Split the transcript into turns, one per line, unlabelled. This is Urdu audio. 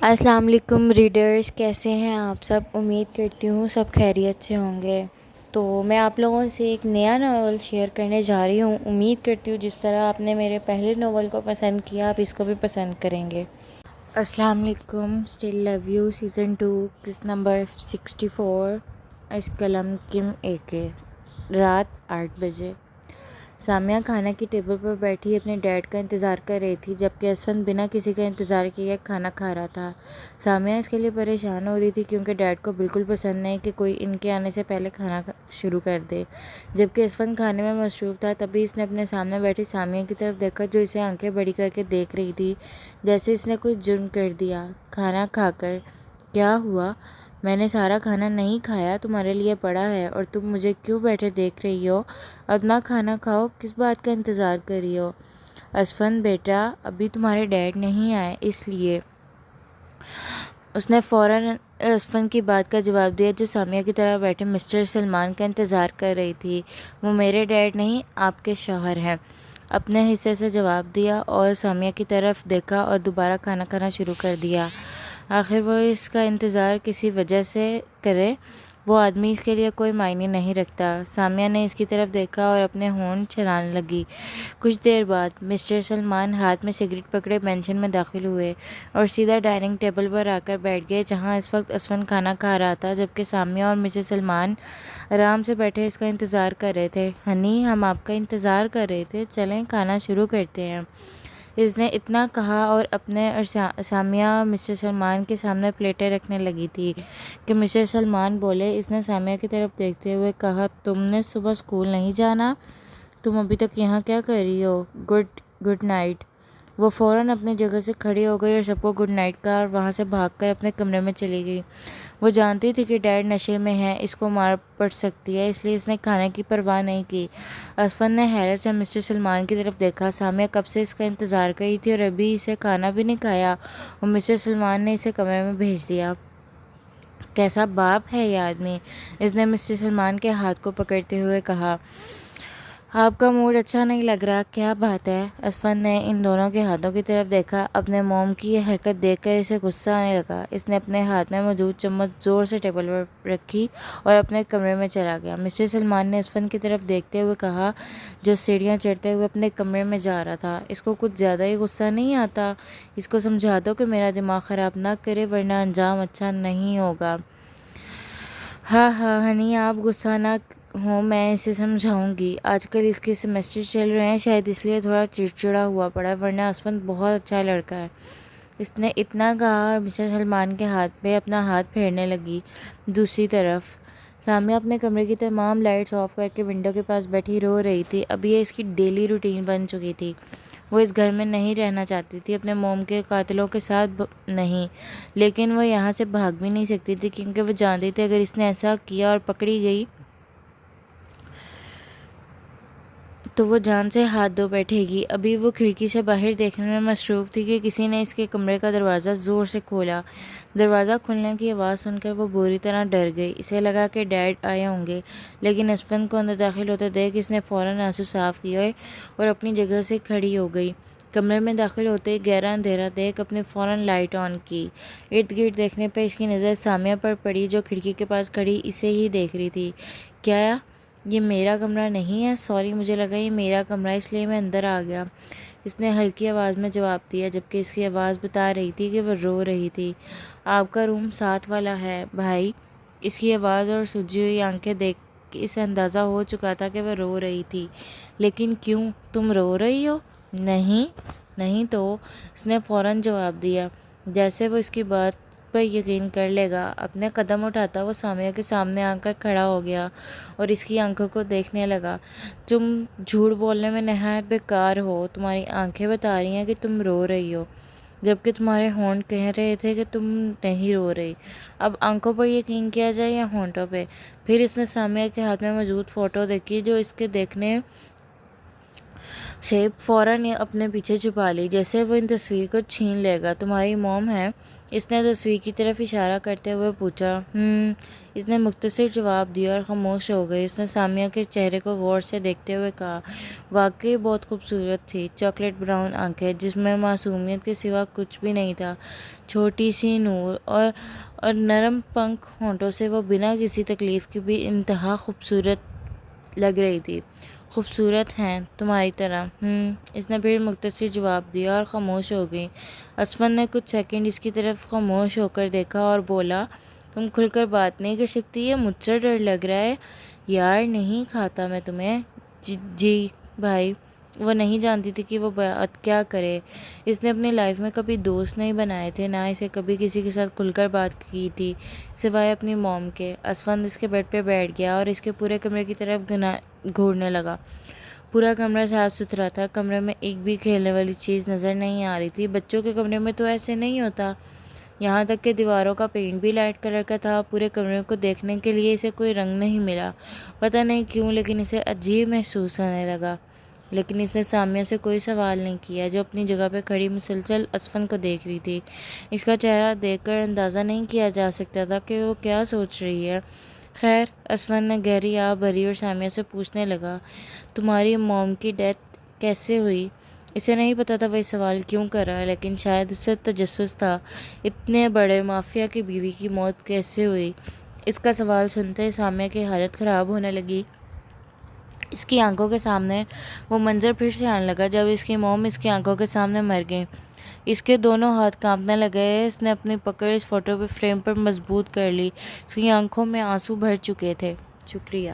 السلام علیکم ریڈرز، کیسے ہیں آپ سب؟ امید کرتی ہوں سب خیریت سے ہوں گے۔ تو میں آپ لوگوں سے ایک نیا ناول شیئر کرنے جا رہی ہوں۔ امید کرتی ہوں جس طرح آپ نے میرے پہلے ناول کو پسند کیا آپ اس کو بھی پسند کریں گے۔ السلام علیکم، اسٹل لو یو سیزن 2 قسط نمبر 64 اس قلم کم ایکے۔ رات 8 بجے سامیہ کھانا کی ٹیبل پر بیٹھی اپنے ڈیڈ کا انتظار کر رہی تھی، جبکہ اسفند بنا کسی کا انتظار کیے کھانا کھا رہا تھا۔ سامیہ اس کے لیے پریشان ہو رہی تھی کیونکہ ڈیڈ کو بالکل پسند نہیں کہ کوئی ان کے آنے سے پہلے کھانا شروع کر دے۔ جبکہ اسفند کھانے میں مصروف تھا، تبھی اس نے اپنے سامنے بیٹھی سامیہ کی طرف دیکھا جو اسے آنکھیں بڑی کر کے دیکھ رہی تھی، جیسے اس نے کوئی جرم کر دیا۔ کھانا کھا کر کیا ہوا؟ میں نے سارا کھانا نہیں کھایا، تمہارے لیے پڑا ہے اور تم مجھے کیوں بیٹھے دیکھ رہی ہو؟ اپنا کھانا کھاؤ، کس بات کا انتظار کر رہی ہو؟ اسفند بیٹا، ابھی تمہارے ڈیڈ نہیں آئے اس لیے۔ اس نے فوراً اسفند کی بات کا جواب دیا جو سامیہ کی طرف بیٹھے مسٹر سلمان کا انتظار کر رہی تھی۔ وہ میرے ڈیڈ نہیں، آپ کے شوہر ہیں، اپنے حصے سے جواب دیا اور سامیہ کی طرف دیکھا اور دوبارہ کھانا کھانا شروع کر دیا۔ آخر وہ اس کا انتظار کسی وجہ سے کرے، وہ آدمی اس کے لیے کوئی معنی نہیں رکھتا۔ سامیہ نے اس کی طرف دیکھا اور اپنے ہونٹ چھلانے لگی۔ کچھ دیر بعد مسٹر سلمان ہاتھ میں سگریٹ پکڑے مینشن میں داخل ہوئے اور سیدھا ڈائننگ ٹیبل پر آ کر بیٹھ گئے جہاں اس وقت اسفند کھانا کھا رہا تھا، جبکہ سامیہ اور مسز سلمان آرام سے بیٹھے اس کا انتظار کر رہے تھے۔ ہنی، ہم آپ کا انتظار کر رہے تھے، چلیں کھانا شروع کرتے ہیں۔ اس نے اتنا کہا اور اپنے اور سامیہ مسٹر سلمان کے سامنے پلیٹیں رکھنے لگی تھی کہ مسٹر سلمان بولے۔ اس نے سامیہ کی طرف دیکھتے ہوئے کہا، تم نے صبح اسکول نہیں جانا؟ تم ابھی تک یہاں کیا کر رہی ہو؟ Good night. وہ فوراً اپنی جگہ سے کھڑی ہو گئی اور سب کو گڈ نائٹ کہا اور وہاں سے بھاگ کر اپنے کمرے میں چلی گئی۔ وہ جانتی تھی کہ ڈیڈ نشے میں ہیں، اس کو مار پڑ سکتی ہے، اس لیے اس نے کھانے کی پرواہ نہیں کی۔ اسفند نے حیرت سے مسٹر سلمان کی طرف دیکھا۔ سامیہ کب سے اس کا انتظار کر رہی تھی اور ابھی اسے کھانا بھی نہیں کھایا اور مسٹر سلمان نے اسے کمرے میں بھیج دیا۔ کیسا باپ ہے یہ آدمی؟ اس نے مسٹر سلمان کے ہاتھ کو پکڑتے ہوئے کہا۔ آپ کا موڈ اچھا نہیں لگ رہا، کیا بات ہے؟ اسفند نے ان دونوں کے ہاتھوں کی طرف دیکھا۔ اپنے موم کی یہ حرکت دیکھ کر اسے غصہ آنے لگا۔ اس نے اپنے ہاتھ میں موجود چمچ زور سے ٹیبل پر رکھی اور اپنے کمرے میں چلا گیا۔ مسٹر سلمان نے اسفند کی طرف دیکھتے ہوئے کہا جو سیڑھیاں چڑھتے ہوئے اپنے کمرے میں جا رہا تھا، اس کو کچھ زیادہ ہی غصہ نہیں آتا؟ اس کو سمجھا دو کہ میرا دماغ خراب نہ کرے ورنہ انجام اچھا نہیں ہوگا۔ ہاں ہنی، آپ غصہ نہ ہوں، میں اسے سمجھاؤں گی۔ آج کل اس کے سیمسٹر چل رہے ہیں، شاید اس لیے تھوڑا چڑچڑا ہوا پڑا ہے، ورنہ اسفند بہت اچھا لڑکا ہے۔ اس نے اتنا کہا اور مسٹر سلمان کے ہاتھ پہ اپنا ہاتھ پھیرنے لگی۔ دوسری طرف سامیہ اپنے کمرے کی تمام لائٹس آف کر کے ونڈو کے پاس بیٹھی رو رہی تھی۔ اب یہ اس کی ڈیلی روٹین بن چکی تھی۔ وہ اس گھر میں نہیں رہنا چاہتی تھی، اپنے موم کے قاتلوں کے ساتھ نہیں، لیکن وہ یہاں سے بھاگ بھی نہیں سکتی تھی کیونکہ وہ جانتی تھی اگر اس نے ایسا کیا اور پکڑی گئی تو وہ جان سے ہاتھ دھو بیٹھے گی۔ ابھی وہ کھڑکی سے باہر دیکھنے میں مصروف تھی کہ کسی نے اس کے کمرے کا دروازہ زور سے کھولا۔ دروازہ کھلنے کی آواز سن کر وہ بری طرح ڈر گئی۔ اسے لگا کہ ڈیڈ آئے ہوں گے، لیکن اسفند کو اندر داخل ہوتے دیکھ اس نے فوراً آنسو صاف کیے اور اپنی جگہ سے کھڑی ہو گئی۔ کمرے میں داخل ہوتے ہی گہرا اندھیرا دیکھ اپنے فوراً لائٹ آن کی۔ ارد گرد دیکھنے پہ اس کی نظر سامیہ پر پڑی جو کھڑکی کے پاس کھڑی اسے ہی دیکھ رہی تھی۔ کیا یہ میرا کمرہ نہیں ہے؟ سوری، مجھے لگا یہ میرا کمرہ ہے، اس لیے میں اندر آ گیا، اس نے ہلکی آواز میں جواب دیا، جبکہ اس کی آواز بتا رہی تھی کہ وہ رو رہی تھی۔ آپ کا روم ساتھ والا ہے بھائی؟ اس کی آواز اور سجی ہوئی آنکھیں دیکھ کے اسے اندازہ ہو چکا تھا کہ وہ رو رہی تھی۔ لیکن کیوں؟ تم رو رہی ہو؟ نہیں تو، اس نے فوراً جواب دیا، جیسے وہ اس کی بات پر یقین کر لے گا۔ اپنے قدم اٹھاتا وہ سامیہ کے سامنے آ کر کھڑا ہو گیا اور اس کی آنکھوں کو دیکھنے لگا۔ تم جھوٹ بولنے میں نہایت بیکار ہو، تمہاری آنکھیں بتا رہی ہیں کہ تم رو رہی ہو، جبکہ تمہارے ہونٹ کہہ رہے تھے کہ تم نہیں رو رہی۔ اب آنکھوں پر یقین کیا جائے یا ہونٹوں پہ؟ پھر اس نے سامیہ کے ہاتھ میں موجود فوٹو دیکھی جو اس کے دیکھنے سے فوراً اپنے پیچھے چھپا لی، جیسے وہ ان تصویر کو چھین لے گا۔ تمہاری موم ہے؟ اس نے تصویر کی طرف اشارہ کرتے ہوئے پوچھا۔ اس نے مختصر جواب دیا اور خاموش ہو گئی۔ اس نے سامیہ کے چہرے کو غور سے دیکھتے ہوئے کہا، واقعی بہت خوبصورت تھی۔ چاکلیٹ براؤن آنکھیں جس میں معصومیت کے سوا کچھ بھی نہیں تھا، چھوٹی سی نور اور نرم پنکھ ہونٹوں سے وہ بنا کسی تکلیف کے بھی انتہا خوبصورت لگ رہی تھی۔ خوبصورت ہیں تمہاری طرح۔ اس نے پھر مختصر جواب دیا اور خاموش ہو گئی۔ اسفند نے کچھ سیکنڈ اس کی طرف خاموش ہو کر دیکھا اور بولا، تم کھل کر بات نہیں کر سکتی؟ یہ مجھ سے ڈر لگ رہا ہے یار، نہیں کھاتا میں تمہیں۔ جی بھائی۔ وہ نہیں جانتی تھی کہ وہ بات کیا کرے۔ اس نے اپنی لائف میں کبھی دوست نہیں بنائے تھے، نہ اسے کبھی کسی کے ساتھ کھل کر بات کی تھی سوائے اپنی موم کے۔ اسفند اس کے بیڈ پہ بیٹھ گیا اور اس کے پورے کمرے کی طرف گھورنے لگا۔ پورا کمرہ صاف ستھرا تھا، کمرے میں ایک بھی کھیلنے والی چیز نظر نہیں آ رہی تھی۔ بچوں کے کمرے میں تو ایسے نہیں ہوتا۔ یہاں تک کہ دیواروں کا پینٹ بھی لائٹ کلر کا تھا۔ پورے کمرے کو دیکھنے کے لیے اسے کوئی رنگ نہیں ملا، پتہ نہیں کیوں، لیکن اسے عجیب محسوس ہونے لگا۔ لیکن اس نے سامیہ سے کوئی سوال نہیں کیا، جو اپنی جگہ پہ کھڑی مسلسل اسفند کو دیکھ رہی تھی۔ اس کا چہرہ دیکھ کر اندازہ نہیں کیا جا سکتا تھا کہ وہ کیا سوچ رہی ہے۔ خیر، اسفند نے گہری آہ بھری اور سامیہ سے پوچھنے لگا، تمہاری موم کی ڈیتھ کیسے ہوئی؟ اسے نہیں پتا تھا وہ یہ سوال کیوں کر رہا ہے، لیکن شاید اسے تجسس تھا، اتنے بڑے مافیا کی بیوی کی موت کیسے ہوئی؟ اس کا سوال سنتے سامیہ کی حالت خراب ہونے لگی۔ اس کی آنکھوں کے سامنے وہ منظر پھر سے آنے لگا جب اس کی موم اس کی آنکھوں کے سامنے مر گئی۔ اس کے دونوں ہاتھ کانپنے لگے۔ اس نے اپنی پکڑ اس فوٹو فریم پر مضبوط کر لی۔ اس کی آنکھوں میں آنسو بھر چکے تھے۔ شکریہ۔